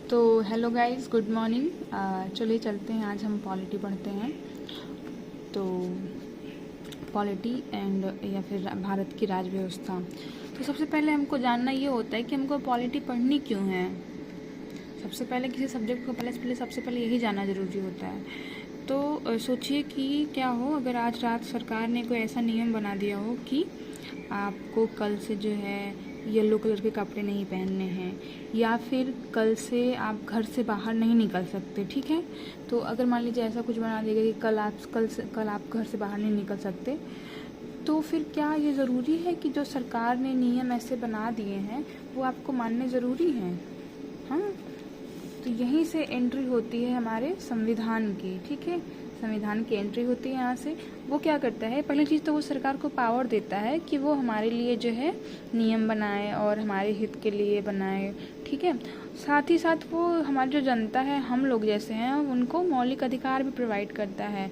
तो hello guys, good morning. चलिए चलते हैं, आज हम पॉलिटी पढ़ते हैं। तो पॉलिटी एंड या फिर भारत की राज व्यवस्था। तो सबसे पहले हमको जानना ये होता है कि हमको पॉलिटी पढ़नी क्यों है। सबसे पहले किसी सब्जेक्ट को सबसे पहले यही जानना ज़रूरी होता है। तो सोचिए कि क्या हो अगर आज रात सरकार ने कोई ऐसा नियम बना दिया हो कि आपको कल से जो है येलो कलर के कपड़े नहीं पहनने हैं, या फिर कल से आप घर से बाहर नहीं निकल सकते। ठीक है, तो अगर मान लीजिए ऐसा कुछ बना देगा कि कल आप घर से बाहर नहीं निकल सकते, तो फिर क्या ये ज़रूरी है कि जो सरकार ने नियम ऐसे बना दिए हैं वो आपको मानने ज़रूरी हैं? हाँ, तो यहीं से एंट्री होती है हमारे संविधान की। ठीक है, संविधान की एंट्री होती है यहाँ से। वो क्या करता है, पहली चीज़ तो वो सरकार को पावर देता है कि वो हमारे लिए जो है नियम बनाए और हमारे हित के लिए बनाए। ठीक है, साथ ही साथ वो हमारी जो जनता है, हम लोग जैसे हैं, उनको मौलिक अधिकार भी प्रोवाइड करता है।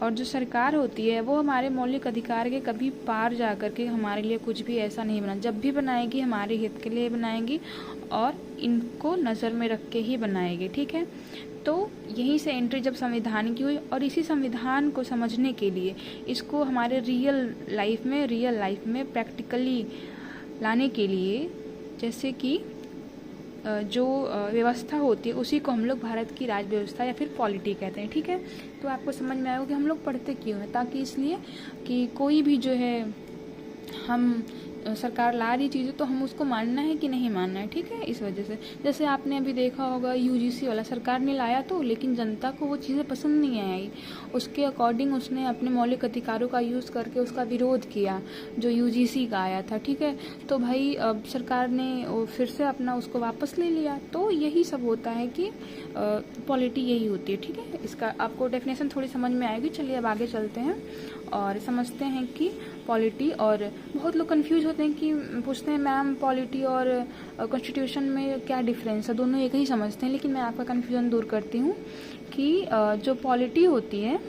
और जो सरकार होती है वो हमारे मौलिक अधिकार के कभी पार जा कर के हमारे लिए कुछ भी ऐसा नहीं बना, जब भी बनाएगी हमारे हित के लिए बनाएगी और इनको नज़र में रख के ही बनाएगी। ठीक है, तो यहीं से एंट्री जब संविधान की हुई, और इसी संविधान को समझने के लिए इसको हमारे रियल लाइफ में प्रैक्टिकली लाने के लिए, जैसे कि जो व्यवस्था होती है उसी को हम लोग भारत की राज व्यवस्था या फिर पॉलिटी कहते हैं। ठीक है, तो आपको समझ में आएगा कि हम लोग पढ़ते क्यों हैं, ताकि इसलिए कि कोई भी जो है हम सरकार ला रही चीज़ें तो हम उसको मानना है कि नहीं मानना है। ठीक है, इस वजह से जैसे आपने अभी देखा होगा यूजीसी वाला, सरकार ने लाया तो, लेकिन जनता को वो चीज़ें पसंद नहीं आई। उसके अकॉर्डिंग उसने अपने मौलिक अधिकारों का यूज़ करके उसका विरोध किया जो यूजीसी का आया था। ठीक है, तो भाई अब सरकार ने फिर से अपना उसको वापस ले लिया। तो यही सब होता है कि पॉलिटी यही होती है। ठीक है, इसका आपको डेफिनेशन थोड़ी समझ में आएगी। चलिए अब आगे चलते हैं और समझते हैं कि पॉलिटी। और बहुत लोग कंफ्यूज होते हैं कि पूछते हैं मैम पॉलिटी और कॉन्स्टिट्यूशन में क्या डिफरेंस है, दोनों एक ही समझते हैं। लेकिन मैं आपका कन्फ्यूजन दूर करती हूँ कि जो पॉलिटी होती है,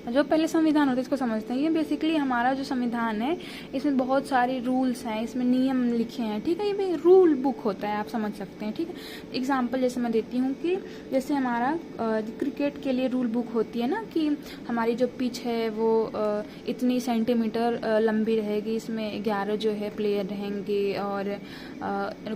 जो पहले संविधान होता है, इसको समझते हैं। ये बेसिकली हमारा जो संविधान है इसमें बहुत सारे रूल्स हैं, इसमें नियम लिखे हैं। ठीक है, ये भी रूल बुक होता है, आप समझ सकते हैं। ठीक है, एग्जांपल जैसे मैं देती हूँ कि जैसे हमारा क्रिकेट के लिए रूल बुक होती है ना, कि हमारी जो पिच है वो इतनी सेंटीमीटर लंबी रहेगी, इसमें 11 जो है प्लेयर रहेंगे, और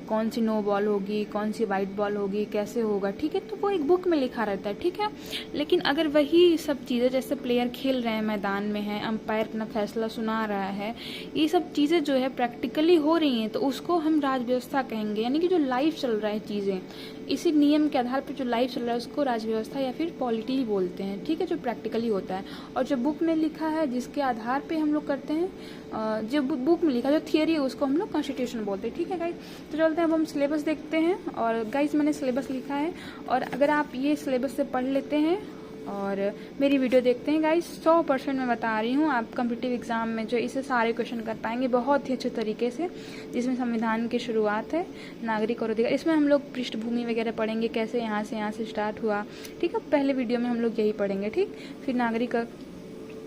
कौन सी नो बॉल होगी, कौन सी वाइट बॉल होगी, कैसे होगा। ठीक है, तो वो एक बुक में लिखा रहता है। ठीक है, लेकिन अगर वही सब चीज़ें, जैसे प्लेयर खेल रहे हैं, मैदान में है, अंपायर अपना फैसला सुना रहा है, ये सब चीज़ें जो है प्रैक्टिकली हो रही हैं, तो उसको हम राज व्यवस्था कहेंगे। यानी कि जो लाइव चल रहा है चीज़ें, इसी नियम के आधार पर जो लाइव चल रहा है उसको राज व्यवस्था या फिर पॉलिटी बोलते हैं। ठीक है, जो प्रैक्टिकली होता है। और जो बुक में लिखा है, जिसके आधार पे हम लोग करते हैं, जो बुक में लिखा जो थियरी है उसको हम लोग कॉन्स्टिट्यूशन बोलते हैं। ठीक है गाइस, तो चलते हैं अब हम सिलेबस देखते हैं। और गाइस मैंने सिलेबस लिखा है, और अगर आप ये सिलेबस से पढ़ लेते हैं और मेरी वीडियो देखते हैं गाइस, 100% मैं बता रही हूँ आप कॉम्पिटिटिव एग्जाम में जो इसे सारे क्वेश्चन कर पाएंगे बहुत ही अच्छे तरीके से। जिसमें संविधान की शुरुआत है, नागरिक और अधिकार, इसमें हम लोग पृष्ठभूमि वगैरह पढ़ेंगे, कैसे यहाँ से स्टार्ट हुआ। ठीक है, पहले वीडियो में हम लोग यही पढ़ेंगे। ठीक, फिर नागरिक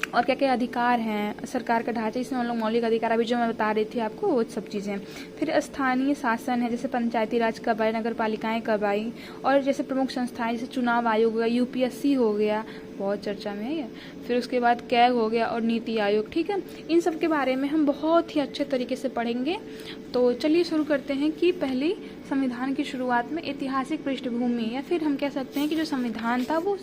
और क्या क्या अधिकार हैं, सरकार का ढांचा, इसमें हम लोग मौलिक अधिकार अभी जो मैं बता रही थी आपको वो सब चीज़ें। फिर स्थानीय शासन है, जैसे पंचायती राज कब आई, नगर पालिकाएँ कब आई, और जैसे प्रमुख संस्थाएं जैसे चुनाव आयोग हो गया, यूपीएससी हो गया, बहुत चर्चा में है ये। फिर उसके बाद कैग हो गया और नीति आयोग। ठीक है, इन सब के बारे में हम बहुत ही अच्छे तरीके से पढ़ेंगे। तो चलिए शुरू करते हैं कि पहले संविधान की शुरुआत में ऐतिहासिक पृष्ठभूमि, या फिर हम कह सकते हैं कि जो संविधान था वो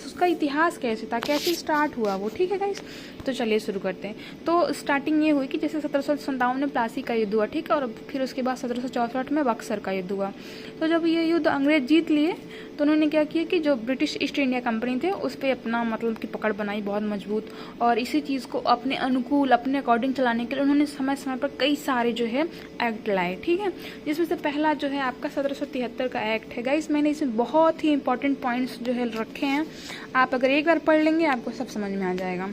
उसका इतिहास कैसे था, कैसे स्टार्ट हुआ वो। ठीक है गाइस, तो चलिए शुरू करते हैं। तो स्टार्टिंग ये हुई कि जैसे 1757 में प्लासी का युद्ध हुआ। ठीक है, और फिर उसके बाद 1764 में बक्सर का युद्ध हुआ। तो जब ये युद्ध अंग्रेज जीत लिए तो उन्होंने क्या किया कि जो ब्रिटिश ईस्ट इंडिया कंपनी थे उस पर अपना मतलब की पकड़ बनाई बहुत मजबूत, और इसी चीज़ को अपने अनुकूल, अपने अकॉर्डिंग चलाने के लिए उन्होंने समय समय पर कई सारे जो है एक्ट लाए। ठीक है, जिसमें से पहला जो है आपका 1773 का एक्ट है। गाइस मैंने इसमें बहुत ही इंपॉर्टेंट पॉइंट्स जो है रखे हैं, आप अगर एक बार पढ़ लेंगे आपको सब समझ में आ जाएगा।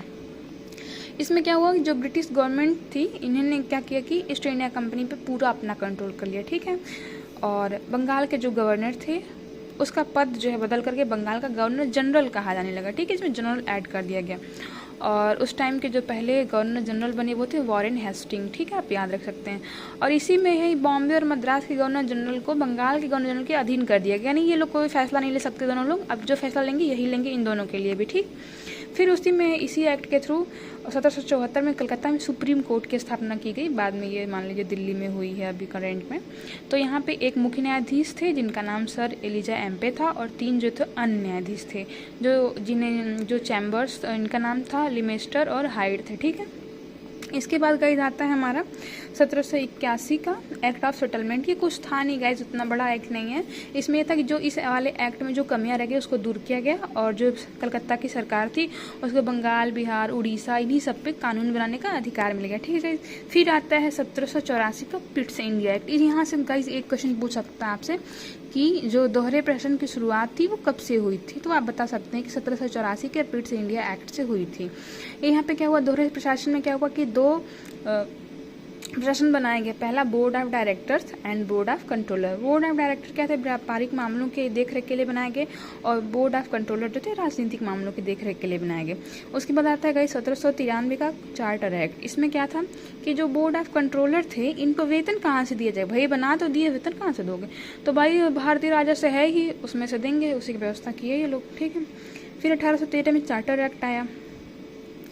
इसमें क्या हुआ कि जो ब्रिटिश गवर्नमेंट थी, इन्होंने क्या किया कि ईस्ट इंडिया कंपनी पे पूरा अपना कंट्रोल कर लिया। ठीक है, और बंगाल के जो गवर्नर थे उसका पद जो है बदल करके बंगाल का गवर्नर जनरल कहा जाने लगा। ठीक है, इसमें जनरल ऐड कर दिया गया। और उस टाइम के जो पहले गवर्नर जनरल बने वो थे वॉरेन हेस्टिंग, ठीक है, आप याद रख सकते हैं। और इसी में ही बॉम्बे और मद्रास के गवर्नर जनरल को बंगाल के गवर्नर जनरल के अधीन कर दिया गया, यानी ये लोग कोई फैसला नहीं ले सकते दोनों लोग, अब जो फैसला लेंगे यही लेंगे इन दोनों के लिए भी, ठीक। फिर उसी में इसी एक्ट के थ्रू 1774 में कलकत्ता में सुप्रीम कोर्ट की स्थापना की गई, बाद में ये मान लीजिए दिल्ली में हुई है अभी करेंट में। तो यहाँ पे एक मुख्य न्यायाधीश थे जिनका नाम सर एलिजा एम्पे था, और 3 जो थे अन्य न्यायाधीश थे जो चैम्बर्स, इनका नाम था लिमेस्टर और हाइड थे, ठीक है। इसके बाद गाइज आता है हमारा 1781 का एक्ट ऑफ सेटलमेंट। ये कुछ था नहीं गाइज, उतना बड़ा एक्ट नहीं है। इसमें यह था कि जो इस वाले एक्ट में जो कमियां रह गई उसको दूर किया गया, और जो कलकत्ता की सरकार थी उसको बंगाल, बिहार, उड़ीसा इन्हीं सब पे कानून बनाने का अधिकार मिल गया, ठीक है। फिर आता है 1784 का पिट्स इंडिया एक्ट। यहाँ से गाइज एक क्वेश्चन पूछ सकता है आपसे कि जो दोहरे प्रशासन की शुरुआत थी वो कब से हुई थी, तो आप बता सकते हैं कि 1784 के पिट्स इंडिया एक्ट से हुई थी। यहाँ पे क्या हुआ, दोहरे प्रशासन में क्या हुआ कि 2 प्रशासन बनाए गए, पहला board of directors and board of controller. Board of director क्या थे, व्यापारिक मामलों के देखरेख के लिए बनाए गए, और बोर्ड ऑफ कंट्रोलर जो थे राजनीतिक मामलों के देखरेख के लिए बनाए गए। उसके बाद आता है गई 1793 का चार्टर एक्ट। इसमें क्या था कि जो बोर्ड ऑफ कंट्रोलर थे इनको वेतन कहाँ से दिया जाए, भाई बना तो दिए, वेतन कहाँ से दोगे, तो भाई भारतीय राजस्व है ही उसमें से देंगे, उसी की व्यवस्था की है ये लोग, ठीक है। फिर 1813 में चार्टर एक्ट आया।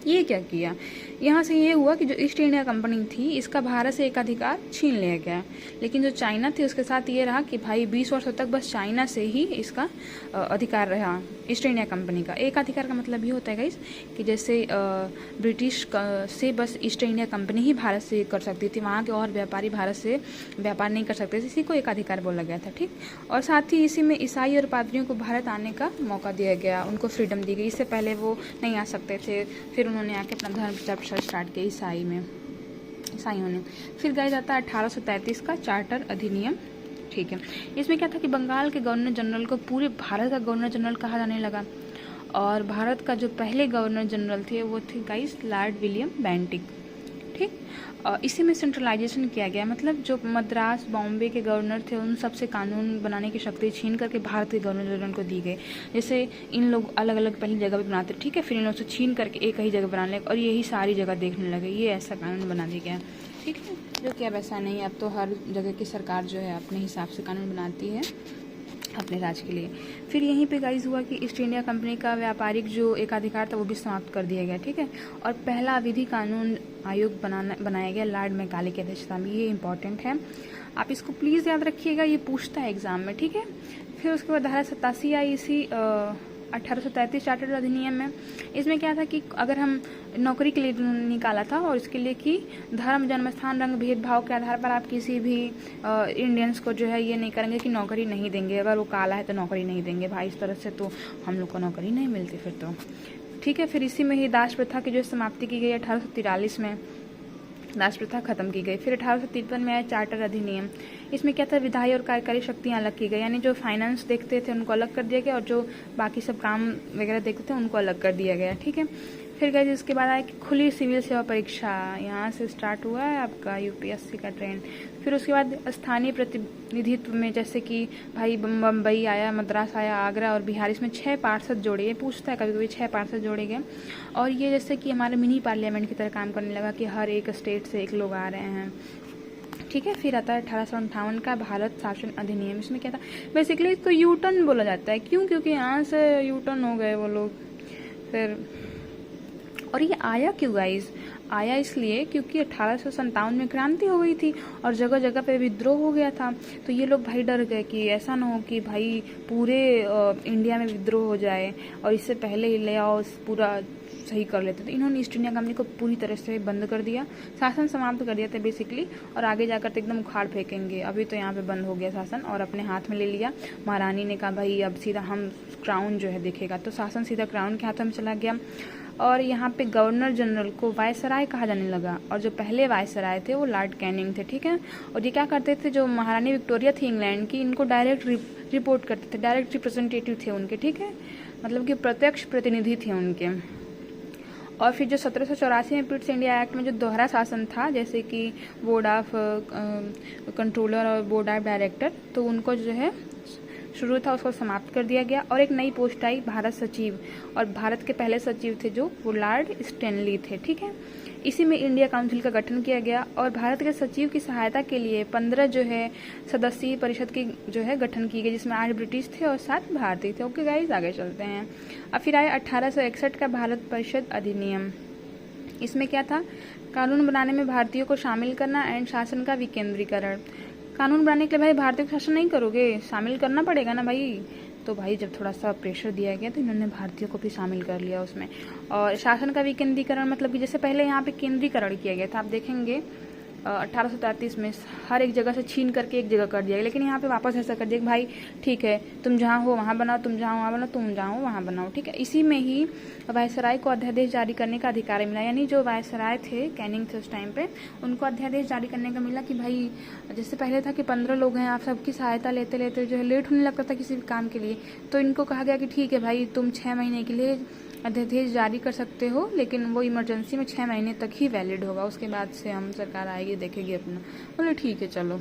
ये क्या किया, यहाँ से ये हुआ कि जो ईस्ट इंडिया कंपनी थी इसका भारत से एक अधिकार छीन लिया गया, लेकिन जो चाइना थी उसके साथ ये रहा कि भाई 20 वर्षों तक बस चाइना से ही इसका अधिकार रहा ईस्ट इंडिया कंपनी का। एक अधिकार का मतलब ये होता है गाइस कि जैसे ब्रिटिश से बस ईस्ट इंडिया कंपनी ही भारत से कर सकती थी, वहाँ के और व्यापारी भारत से व्यापार नहीं कर सकते थे, इसी को एक अधिकार बोला गया था, ठीक। और साथ ही इसी में ईसाई और पादरियों को भारत आने का मौका दिया गया, उनको फ्रीडम दी गई, इससे पहले वो नहीं आ सकते थे। फिर उन्होंने आके अपना धर्म प्रचार स्टार्ट किया ईसाइयों ने। फिर गाया जाता है 1833 का चार्टर अधिनियम, ठीक है। इसमें क्या था कि बंगाल के गवर्नर जनरल को पूरे भारत का गवर्नर जनरल कहा जाने लगा, और भारत का जो पहले गवर्नर जनरल थे वो थे गाइस लॉर्ड विलियम बेंटिक, ठीक। इसी में सेंट्रलाइजेशन किया गया, मतलब जो मद्रास, बॉम्बे के गवर्नर थे उन सब से कानून बनाने की शक्ति छीन करके भारत के गवर्नर जनरल को दी गई। जैसे इन लोग अलग अलग पहली जगह पे बनाते, ठीक है, फिर इन लोग से छीन करके एक ही जगह बनाने लगे और यही सारी जगह देखने लगे, ये ऐसा कानून बना दिया गया, ठीक है। जो कि अब ऐसा नहीं, अब तो हर जगह की सरकार जो है अपने हिसाब से कानून बनाती है अपने राज्य के लिए। फिर यहीं पे गाइज हुआ कि ईस्ट इंडिया कंपनी का व्यापारिक जो एकाधिकार था वो भी समाप्त कर दिया गया, ठीक है। और पहला विधि कानून आयोग बनाया गया लॉर्ड मैकाले की अध्यक्षता में, ये इंपॉर्टेंट है, आप इसको प्लीज़ याद रखिएगा, ये पूछता है एग्जाम में, ठीक है। फिर उसके बाद धारा 87 आई इसी 1833 चार्टर अधिनियम में। इसमें क्या था कि अगर हम नौकरी के लिए निकाला था, और इसके लिए कि धर्म, जन्मस्थान, रंग भेदभाव के आधार पर आप किसी भी इंडियंस को जो है ये नहीं करेंगे कि नौकरी नहीं देंगे, अगर वो काला है तो नौकरी नहीं देंगे भाई, इस तरह से तो हम लोग को नौकरी नहीं मिलती फिर तो, ठीक है। फिर इसी में ही दास प्रथा की जो समाप्ति की गई 1843 में, दास प्रथा खत्म की गई। फिर 1853 में आया चार्टर अधिनियम। इसमें क्या था, विधायी और कार्यकारी शक्तियाँ अलग की गई, यानी जो फाइनेंस देखते थे उनको अलग कर दिया गया, और जो बाकी सब काम वगैरह देखते थे उनको अलग कर दिया गया, ठीक है। फिर गए इसके बाद आया कि खुली सिविल सेवा परीक्षा, यहाँ से स्टार्ट हुआ है आपका यूपीएससी का ट्रेंड। फिर उसके बाद स्थानीय प्रतिनिधित्व में जैसे कि भाई बम्बई आया, मद्रास आया, आगरा और बिहार, इसमें 6 पार्षद जोड़े, ये पूछता है कभी कभी, 6 पार्षद जोड़े गए, और ये जैसे कि हमारे मिनी पार्लियामेंट की तरह काम करने लगा कि हर एक स्टेट से एक लोग आ रहे हैं, ठीक है। फिर आता है 1858 का भारत शासन अधिनियम। इसमें क्या था, बेसिकली इसको यू टर्न बोला जाता है, क्यों, क्योंकि यहाँ से यू टर्न हो गए वो लोग। फिर और ये आया क्यों गाइज, आया इसलिए क्योंकि 1857 में क्रांति हो गई थी और जगह जगह पे विद्रोह हो गया था, तो ये लोग भाई डर गए कि ऐसा ना हो कि भाई पूरे इंडिया में विद्रोह हो जाए, और इससे पहले ही ले आओ पूरा सही कर लेते। तो इन्होंने ईस्ट इंडिया कंपनी को पूरी तरह से बंद कर दिया, शासन समाप्त कर दिया था बेसिकली, और आगे जाकर तो एकदम उखाड़ फेंकेंगे। अभी तो यहाँ पे बंद हो गया शासन, और अपने हाथ में ले लिया। महारानी ने कहा भाई अब सीधा हम क्राउन जो है देखेगा, तो शासन सीधा क्राउन के हाथों में चला गया। और यहाँ पे गवर्नर जनरल को वायसराय कहा जाने लगा, और जो पहले वायसराय थे वो लॉर्ड कैनिंग थे, ठीक है। और ये क्या करते थे, जो महारानी विक्टोरिया थी इंग्लैंड की, इनको डायरेक्ट रिपोर्ट करते थे, डायरेक्ट रिप्रेजेंटेटिव थे उनके, ठीक है, मतलब कि प्रत्यक्ष प्रतिनिधि थे उनके। और फिर जो 1784 में पिट्स इंडिया एक्ट में जो दोहरा शासन था, जैसे कि बोर्ड ऑफ कंट्रोलर और बोर्ड ऑफ डायरेक्टर, तो उनको जो है शुरू था उसको समाप्त कर दिया गया और एक नई पोस्ट आई भारत सचिव, और भारत के पहले सचिव थे जो वो लॉर्ड स्टैनली थे। ठीक है, इसी में इंडिया काउंसिल का गठन किया गया और भारत के सचिव की सहायता के लिए 15 जो है सदस्यीय परिषद की जो है गठन की गई, जिसमें 8 ब्रिटिश थे और 7 भारतीय थे। ओके गाइस, आगे चलते हैं। अब फिर आया 1861 का भारत परिषद अधिनियम। इसमें क्या था, कानून बनाने में भारतीयों को शामिल करना एंड शासन का विकेंद्रीकरण। कानून बनाने के लिए भाई भारतीयों को शासन नहीं करोगे, शामिल करना पड़ेगा ना भाई। तो भाई जब थोड़ा सा प्रेशर दिया गया तो इन्होंने भारतीयों को भी शामिल कर लिया उसमें। और शासन का विकेंद्रीकरण मतलब कि जैसे पहले यहाँ पे केंद्रीकरण किया गया था, आप देखेंगे 1833 में हर एक जगह से छीन करके एक जगह कर दिया गया, लेकिन यहाँ पे वापस ऐसा कर दिया कि भाई ठीक है, तुम जहाँ हो वहाँ बनाओ, तुम जहाँ वहाँ बनाओ, तुम जहाँ हो वहाँ बनाओ। ठीक है, इसी में ही वायसराय को अध्यादेश जारी करने का अधिकार मिला, यानी जो वायसराय थे, कैनिंग थे उस टाइम पे, उनको अध्यादेश जारी करने का मिला कि भाई जैसे पहले था कि 15 लोग हैं, आप सबकी सहायता लेते लेते जो है लेट होने लगता था किसी भी काम के लिए, तो इनको कहा गया कि ठीक है भाई, तुम 6 महीने के लिए अध्यादेश जारी कर सकते हो, लेकिन वो इमरजेंसी में 6 महीने तक ही वैलिड होगा, उसके बाद से हम सरकार आएगी देखेगी अपना। बोले ठीक है चलो।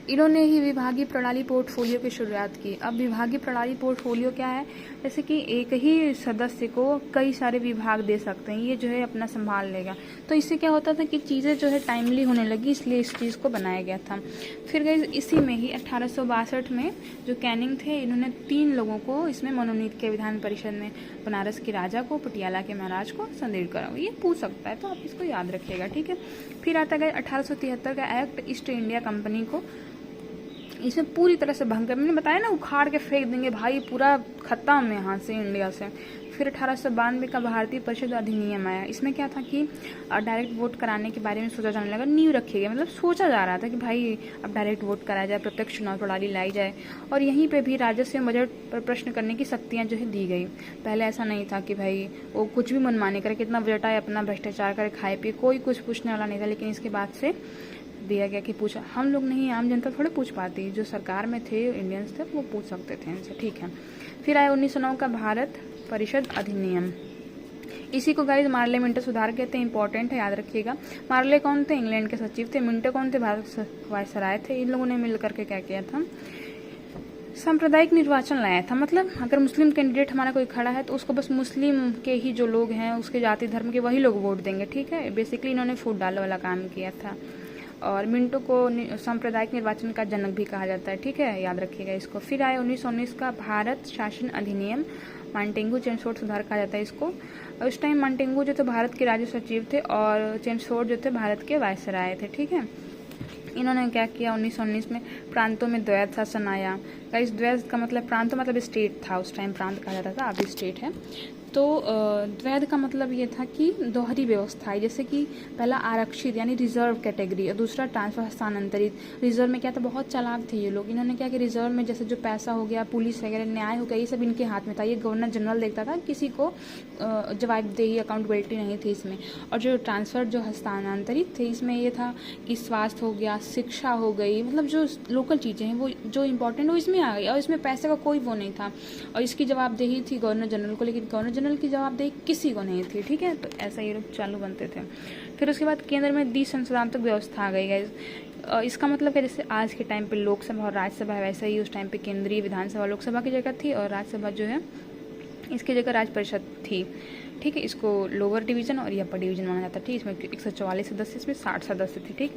इन्होंने ही विभागीय प्रणाली पोर्टफोलियो की शुरुआत की। अब विभागीय प्रणाली पोर्टफोलियो क्या है, जैसे कि एक ही सदस्य को कई सारे विभाग दे सकते हैं, ये जो है अपना संभाल लेगा। तो इससे क्या होता था कि चीज़ें जो है टाइमली होने लगी, इसलिए इस चीज़ को बनाया गया था। फिर गई इसी में ही 1862 में जो कैनिंग थे, इन्होंने 3 लोगों को इसमें मनोनीत किया विधान परिषद में, बनारस के राजा को, पटियाला के महाराज को, संदेड़ कराओ। ये पूछ सकता है तो आप इसको याद रखिएगा। ठीक है, फिर आता गया 1873 का एक्ट ईस्ट इंडिया कंपनी को। इसमें पूरी तरह से भंग कर, मैंने बताया ना, उखाड़ के फेंक देंगे भाई, पूरा खत्म यहाँ से इंडिया से। फिर 1892 का भारतीय परिषद अधिनियम आया। इसमें क्या था कि डायरेक्ट वोट कराने के बारे में सोचा जाने लगा, नींव रखी गई, मतलब सोचा जा रहा था कि भाई अब डायरेक्ट वोट कराया जाए, प्रत्यक्ष चुनाव प्रणाली लाई जाए, और यहीं पे भी राजस्व एवं बजट पर प्रश्न करने की शक्तियाँ जो है दी गई। पहले ऐसा नहीं था कि भाई वो कुछ भी मनमानी करे, कितना बजट आए, अपना भ्रष्टाचार करे, खाए पिए, कोई कुछ पूछने वाला नहीं था। लेकिन इसके बाद से दिया गया कि पूछा, हम लोग नहीं, आम जनता थोड़े पूछ पाती, जो सरकार में थे इंडियंस थे वो पूछ सकते थे इनसे। ठीक है, फिर आया 1909 का भारत परिषद अधिनियम। इसी को गाइस मार्ले मिंटो सुधार कहते हैं, इंपॉर्टेंट है, याद रखिएगा। मार्ले कौन थे, इंग्लैंड के सचिव थे। मिंटो कौन थे, भारत वायसराय थे। इन लोगों ने मिल करके क्या किया था, सांप्रदायिक निर्वाचन लाया था। मतलब अगर मुस्लिम कैंडिडेट हमारा कोई खड़ा है तो उसको बस मुस्लिम के ही जो लोग हैं, उसके जाति धर्म के वही लोग वोट देंगे। ठीक है, बेसिकली इन्होंने फूट डाल वाला काम किया था। और मिंटो को सांप्रदायिक निर्वाचन का जनक भी कहा जाता है। ठीक है, याद रखिएगा इसको। फिर आया 1919 का भारत शासन अधिनियम, मांटेंगू चेम्सफोर्ड सुधार कहा जाता है इसको। उस टाइम मांटेंगू जो थे भारत के राज्य सचिव थे और चेम्सफोर्ड जो थे भारत के वायसराय थे। ठीक है, इन्होंने क्या किया, 1919 में प्रांतों में द्वैध शासन आया। इस द्वैध का मतलब, प्रांत मतलब स्टेट था, उस टाइम प्रांत कहा जाता था, अभी स्टेट है। तो द्वैध का मतलब ये था कि दोहरी व्यवस्था है, जैसे कि पहला आरक्षित यानी रिजर्व कैटेगरी और दूसरा ट्रांसफर स्थानांतरित। रिजर्व में क्या था, बहुत चालाक थे ये लोग। इन्होंने क्या कि रिजर्व में जैसे जो पैसा हो गया, पुलिस वगैरह, न्याय हो गया, ये सब इनके हाथ में था। ये गवर्नर जनरल देखता था, किसी को जवाबदेही अकाउंटेबिलिटी नहीं थी इसमें। और जो ट्रांसफर जो स्थानांतरित थे, इसमें ये था कि स्वास्थ्य हो गया, शिक्षा हो गई, मतलब जो लोकल चीज़ें हैं वो जो इंपॉर्टेंट वो इसमें आ गई, और इसमें पैसे का कोई वो नहीं था। और इसकी जवाबदेही थी गवर्नर जनरल को, लेकिन गवर्नर जनरल की जवाबदेही किसी को नहीं थी। ठीक है, तो ऐसा ये लोग चालू बनते थे। फिर उसके बाद केंद्र में द्विसंसदात्मक व्यवस्था आ गई है। इसका मतलब है जैसे आज के टाइम पे लोकसभा और राज्यसभा है, वैसे ही उस टाइम पे केंद्रीय विधानसभा लोकसभा की जगह थी, और राज्यसभा जो है इसकी जगह राज्य परिषद थी। ठीक है, इसको लोअर डिवीजन और अपर डिवीजन माना जाता है। ठीक, इसमें 144 सदस्य, इसमें 60 सदस्य थे। ठीक,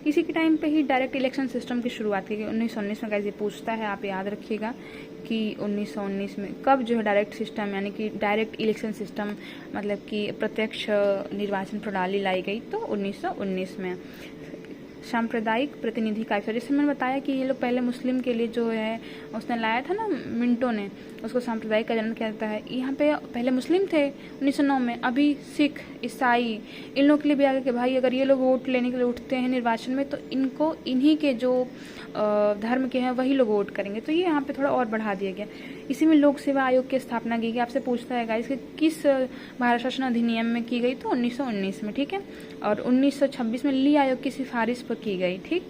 इसी के टाइम पे ही डायरेक्ट इलेक्शन सिस्टम की शुरुआत की गई 1919 में। कैसे पूछता है, आप याद रखिएगा कि 1919 में कब जो है डायरेक्ट सिस्टम यानी कि डायरेक्ट इलेक्शन सिस्टम मतलब कि प्रत्यक्ष निर्वाचन प्रणाली लाई गई, तो 1919 में। सांप्रदायिक प्रतिनिधि का, जैसे मैंने बताया कि ये लोग पहले मुस्लिम के लिए जो है उसने लाया था ना मिंटो ने, उसको सांप्रदायिक का जन्म किया जाता है। यहाँ पे पहले मुस्लिम थे 1909 में, अभी सिख, ईसाई, इन लोगों के लिए भी आ गया कि भाई अगर ये लोग वोट लेने के लिए उठते हैं निर्वाचन में तो इनको इन्हीं के जो धर्म के हैं वही लोग वोट करेंगे। तो ये यहाँ पे थोड़ा और बढ़ा दिया गया। इसी में लोक सेवा आयोग की स्थापना की गई। आपसे पूछता है गाइस कि किस भारत शासन अधिनियम में की गई, तो 1919 में। ठीक है, और 1926 में ली आयोग की सिफारिश पर की गई। ठीक,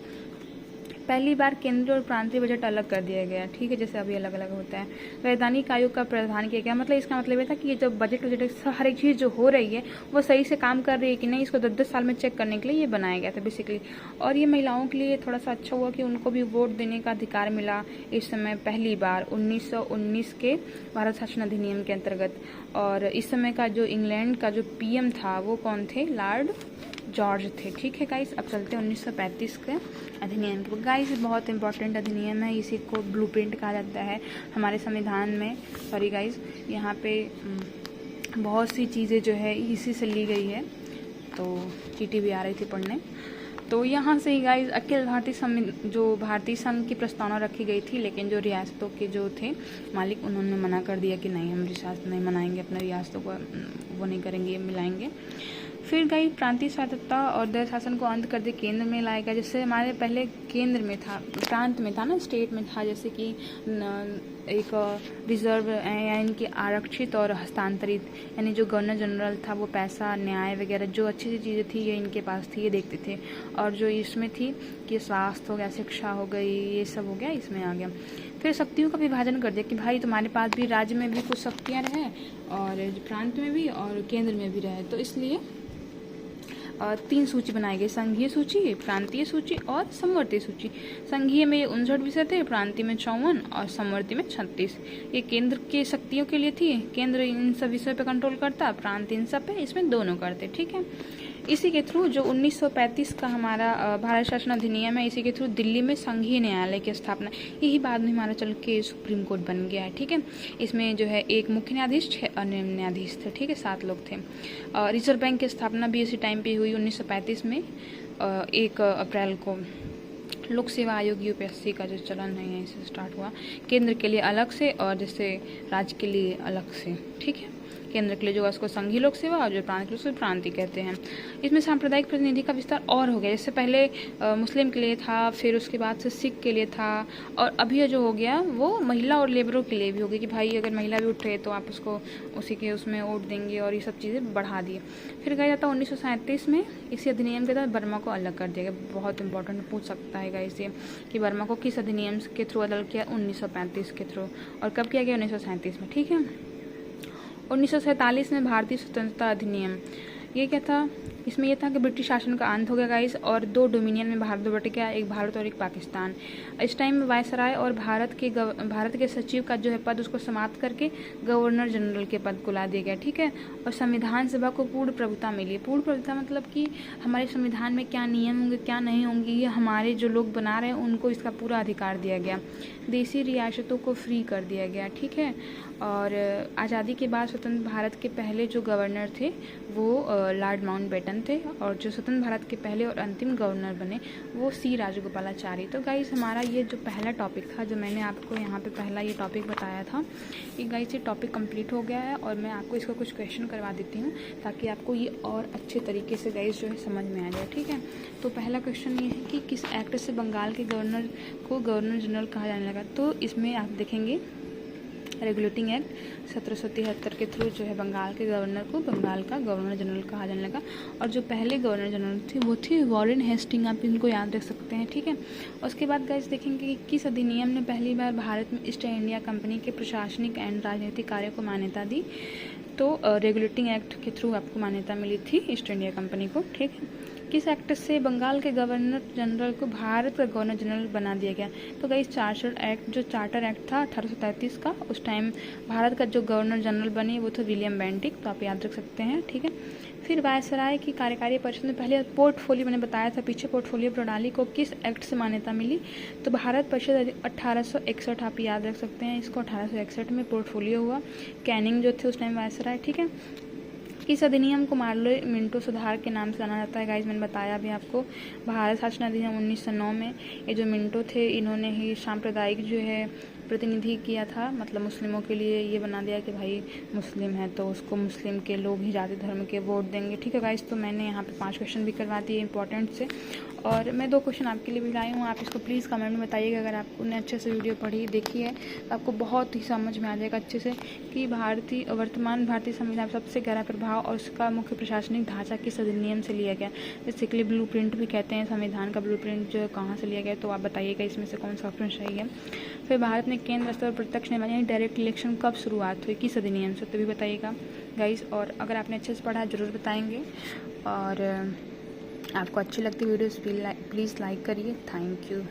पहली बार केंद्रीय और प्रांतीय बजट अलग कर दिया गया, ठीक है, जैसे अभी अलग अलग होता है। वैधानिक आयोग का प्रावधान किया गया, मतलब इसका मतलब ये था कि ये जो बजट हर एक चीज़ जो हो रही है वो सही से काम कर रही है कि नहीं, इसको 10-10 साल में चेक करने के लिए ये बनाया गया था बेसिकली। और ये महिलाओं के लिए थोड़ा सा अच्छा हुआ कि उनको भी वोट देने का अधिकार मिला इस समय पहली बार 1919 के भारत शासन अधिनियम के अंतर्गत। और इस समय का जो इंग्लैंड का जो पीएम था वो कौन थे, लॉर्ड जॉर्ज थे, ठीक है गाइस। अब चलते हैं 1935 के अधिनियम के। गाइस बहुत इंपॉर्टेंट अधिनियम है, इसी को ब्लूप्रिंट कहा जाता है हमारे संविधान में। सॉरी गाइस, यहाँ पे बहुत सी चीज़ें जो है इसी से ली गई है, तो चीटी भी आ रही थी पढ़ने। तो यहाँ से ही गाइस अखिल भारतीय जो भारतीय संघ की प्रस्तावना रखी गई थी, लेकिन जो रियासतों के जो थे मालिक उन्होंने मना कर दिया कि नहीं, हम रियासत नहीं मनाएंगे, अपने रियासतों को वो नहीं करेंगे, मिलाएंगे। फिर गाइस प्रांतीय स्वायत्तता और द्वैध शासन को अंत कर दिया, केंद्र में लाया गया। जैसे हमारे पहले केंद्र में था, प्रांत में था ना, स्टेट में था, जैसे कि एक रिजर्व यानी कि आरक्षित और हस्तांतरित, यानी जो गवर्नर जनरल था वो पैसा, न्याय वगैरह जो अच्छी सी चीज़ें थी ये इनके पास थी, ये देखते थे। और जो इसमें थी कि स्वास्थ्य हो गया, शिक्षा हो गई, ये सब हो गया, इसमें आ गया। फिर शक्तियों का विभाजन कर दिया कि भाई तुम्हारे पास भी राज्य में भी कुछ शक्तियाँ रहे और प्रांत में भी और केंद्र में भी रहे, तो इसलिए 3 सूची बनाई गई, संघीय सूची, प्रांतीय सूची और समवर्ती सूची। संघीय में ये 59 विषय थे, प्रांतीय में 54 और समवर्ती में 36। ये केंद्र के शक्तियों के लिए थी, केंद्र इन सब विषयों पे कंट्रोल करता, प्रांत इन सब पे, इसमें दोनों करते, ठीक है। इसी के थ्रू जो 1935 का हमारा भारत शासन अधिनियम है, इसी के थ्रू दिल्ली में संघीय न्यायालय की स्थापना, यही बाद में हमारा चल के सुप्रीम कोर्ट बन गया है, ठीक है। इसमें जो है एक मुख्य न्यायाधीश, 6 अन्य न्यायाधीश थे, ठीक है, 7 लोग थे। रिजर्व बैंक की स्थापना भी इसी टाइम पे हुई 1935 में, 1 अप्रैल को। लोक सेवा आयोग यूपीएससी का जो चलन है यहीं से स्टार्ट हुआ, केंद्र के लिए अलग से और जैसे राज्य के लिए अलग से, ठीक है। केंद्र के लिए जो है उसको संघीय लोक सेवा और जो प्रांत के लिए उसको प्रांतीय कहते हैं। इसमें सांप्रदायिक प्रतिनिधि का विस्तार और हो गया, जैसे पहले मुस्लिम के लिए था, फिर उसके बाद से सिख के लिए था, और अभी जो हो गया वो महिला और लेबरों के लिए भी हो गया कि भाई अगर महिला भी उठ रहे तो आप उसको उसी के उसमें वोट देंगे, और ये सब चीज़ें बढ़ा दिए। फिर कहा जाता है 1937 में इसी अधिनियम के तहत बर्मा को अलग कर दिया गया। बहुत इंपॉर्टेंट पूछ सकता है गाइस ये कि बर्मा को किस अधिनियम के थ्रू अलग किया, 1935 के थ्रू, और कब किया गया, 1937 में, ठीक है। 1947 में भारतीय स्वतंत्रता अधिनियम, ये क्या था, इसमें यह था कि ब्रिटिश शासन का अंत हो गया गाइस, और 2 डोमिनियन में भारत बट गया, एक भारत और एक पाकिस्तान। इस टाइम में वायसराय और भारत के सचिव का जो है पद उसको समाप्त करके गवर्नर जनरल के पद को ला दिया गया, ठीक है। और संविधान सभा को पूर्ण प्रभुता मिली। पूर्ण प्रभुता मतलब कि हमारे संविधान में क्या नियम होंगे क्या नहीं होंगे ये हमारे जो लोग बना रहे हैं उनको इसका पूरा अधिकार दिया गया। देसी रियासतों को फ्री कर दिया गया, ठीक है। और आज़ादी के बाद स्वतंत्र भारत के पहले जो गवर्नर थे वो लॉर्ड माउंटबेटन थे, और जो स्वतंत्र भारत के पहले और अंतिम गवर्नर बने वो सी राजगोपालाचारी। तो गाइस हमारा ये जो पहला टॉपिक था, जो मैंने आपको यहाँ पे पहला ये टॉपिक बताया था, ये गाइस ये टॉपिक कंप्लीट हो गया है, और मैं आपको इसका कुछ क्वेश्चन करवा देती हूँ ताकि आपको ये और अच्छे तरीके से गाइस जो है समझ में आ जाए, ठीक है। तो पहला क्वेश्चन ये है कि किस एक्ट से बंगाल के गवर्नर को गवर्नर जनरल कहा जाने लगा। तो इसमें आप देखेंगे रेगुलेटिंग एक्ट 1773 के थ्रू जो है बंगाल के गवर्नर को बंगाल का गवर्नर जनरल कहा जाने लगा। और जो पहले गवर्नर जनरल थे वो थे वॉरेन हेस्टिंग, आप इनको याद रख सकते हैं, ठीक है। उसके बाद गाइस देखेंगे कि किस अधिनियम ने पहली बार भारत में ईस्ट इंडिया कंपनी के प्रशासनिक एंड राजनीतिक कार्यों को मान्यता दी। तो रेगुलेटिंग एक्ट के थ्रू आपको मान्यता मिली थी ईस्ट इंडिया कंपनी को, ठीक है। किस एक्ट से बंगाल के गवर्नर जनरल को भारत का गवर्नर जनरल बना दिया गया। तो गाइस चार्टर एक्ट, जो चार्टर एक्ट था 1833 का, उस टाइम भारत का जो गवर्नर जनरल बने वो थे विलियम बेंटिक, तो आप याद रख सकते हैं, ठीक है। फिर वायसराय की कार्यकारी परिषद में पहले पोर्टफोलियो मैंने बताया था पीछे, पोर्टफोलियो प्रणाली को किस एक्ट से मान्यता मिली। तो भारत परिषद 1861 आप याद रख सकते हैं इसको, 1861 में पोर्टफोलियो हुआ। कैनिंग जो थे उस टाइम वायसराय, ठीक है। किस अधिनियम को मार्ले मिंटो सुधार के नाम से जाना जाता है। गाइस मैंने बताया भी आपको, भारत शासन अधिनियम 1909 में ये जो मिंटो थे इन्होंने ही सांप्रदायिक जो है प्रतिनिधि किया था, मतलब मुस्लिमों के लिए ये बना दिया कि भाई मुस्लिम है तो उसको मुस्लिम के लोग ही जाति धर्म के वोट देंगे, ठीक है गाइस। तो मैंने यहाँ पे 5 क्वेश्चन भी करवा दिए इंपॉर्टेंट से। और मैं 2 क्वेश्चन आपके लिए भी लाई हूँ, आप इसको प्लीज़ कमेंट में बताइएगा। अगर आपने अच्छे से वीडियो पढ़ी देखी है तो आपको बहुत ही समझ में आ जाएगा अच्छे से कि वर्तमान भारतीय संविधान सबसे गहरा प्रभाव और उसका मुख्य प्रशासनिक ढांचा किस अधिनियम से लिया गया। बेसिकली ब्लूप्रिंट भी कहते हैं, संविधान का ब्लूप्रिंट जो कहाँ से लिया गया, तो आप बताइएगा इसमें से कौन सा ऑप्शन सही है। फिर भारत में केंद्र स्तर पर प्रत्यक्ष निर्वाचन यानी डायरेक्ट इलेक्शन कब शुरुआत हुई, किस अधिनियम से, तो भी बताइएगा गाइस। और अगर आपने अच्छे से पढ़ा ज़रूर बताएंगे, और आपको अच्छी लगती वीडियोस प्लीज़ लाइक करिए। Thank you.